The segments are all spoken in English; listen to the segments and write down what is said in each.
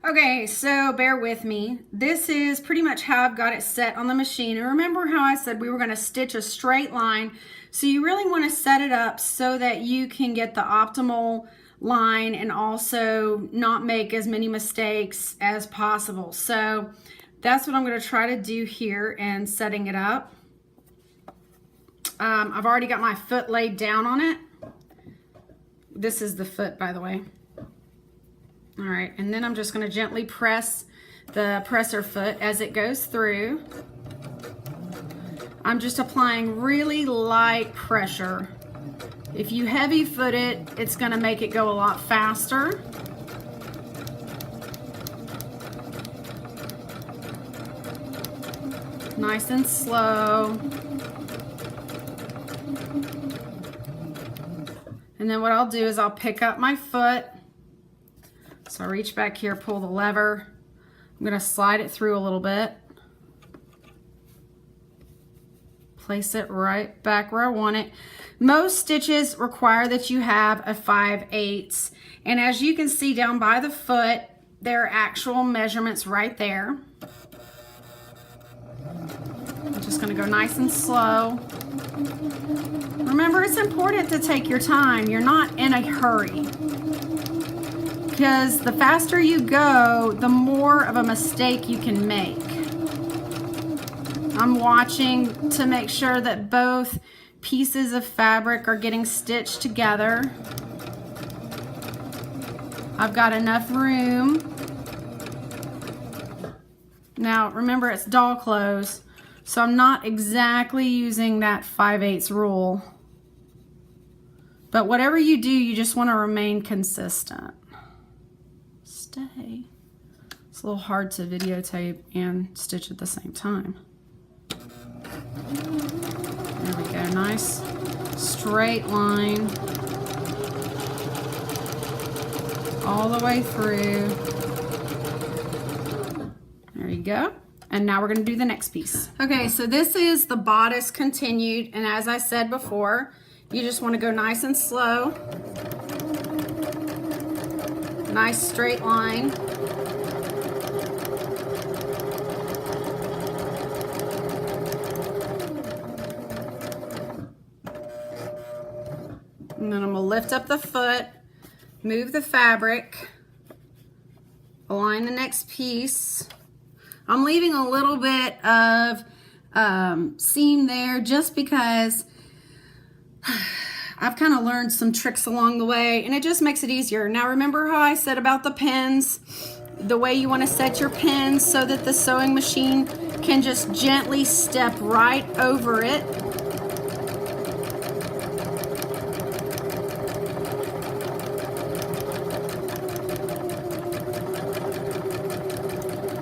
Okay, so bear with me. This is pretty much how I've got it set on the machine. And remember how I said we were going to stitch a straight line. So you really want to set it up so that you can get the optimal line and also not make as many mistakes as possible. So that's what I'm going to try to do here and setting it up. I've already got my foot laid down on it. This is the foot, by the way. All right, and then I'm just going to gently press the presser foot as it goes through. I'm just applying really light pressure. If you heavy foot it, it's going to make it go a lot faster. Nice and slow. And then what I'll do is I'll pick up my foot. So I reach back here, pull the lever. I'm going to slide it through a little bit. Place it right back where I want it. Most stitches require that you have a 5/8. And as you can see down by the foot, there are actual measurements right there. I'm just going to go nice and slow. Remember, it's important to take your time. You're not in a hurry. Because the faster you go, the more of a mistake you can make. I'm watching to make sure that both pieces of fabric are getting stitched together. I've got enough room. Now, remember, it's doll clothes, so I'm not exactly using that 5/8 rule. But whatever you do, you just want to remain consistent. Stay. It's a little hard to videotape and stitch at the same time. There we go. Nice straight line all the way through. There you go. And now we're going to do the next piece. Okay, so this is the bodice continued, and as I said before, you just want to go nice and slow. Nice straight line. And then I'm going to lift up the foot, move the fabric, align the next piece. I'm leaving a little bit of seam there just because I've kind of learned some tricks along the way, and it just makes it easier. Now remember how I said about the pins, the way you want to set your pins so that the sewing machine can just gently step right over it.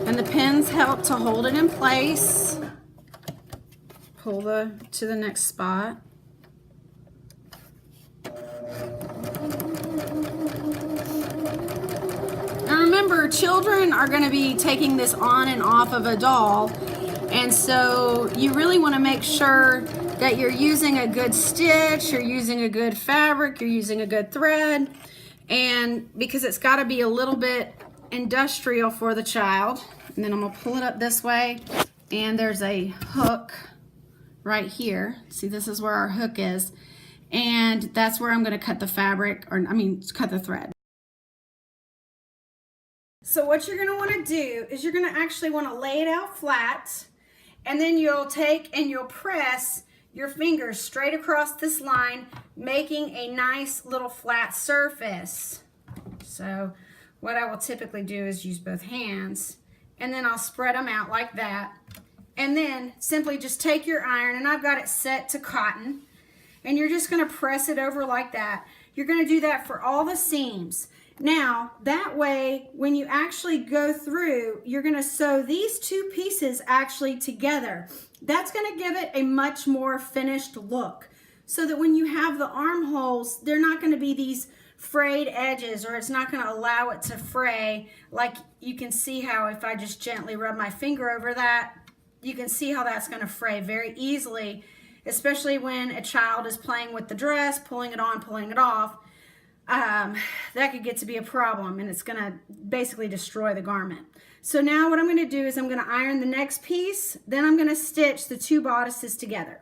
And the pins help to hold it in place. Pull to the next spot. Remember, children are going to be taking this on and off of a doll, and so you really want to make sure that you're using a good stitch, you're using a good fabric, you're using a good thread, and because it's got to be a little bit industrial for the child. And then I'm going to pull it up this way, and there's a hook right here. See, this is where our hook is, and that's where I'm going to cut the fabric, or I mean cut the thread. So what you're going to want to do is you're going to actually want to lay it out flat, and then you'll take and you'll press your fingers straight across this line, making a nice little flat surface. So what I will typically do is use both hands, and then I'll spread them out like that, and then simply just take your iron, and I've got it set to cotton, and you're just going to press it over like that. You're going to do that for all the seams. Now, that way, when you actually go through, you're going to sew these two pieces actually together. That's going to give it a much more finished look, so that when you have the armholes, they're not going to be these frayed edges, or it's not going to allow it to fray. Like you can see how if I just gently rub my finger over that, you can see how that's going to fray very easily, especially when a child is playing with the dress, pulling it on, pulling it off. that could get to be a problem, and it's going to basically destroy the garment. So now what I'm going to do is I'm going to iron the next piece, then I'm going to stitch the two bodices together.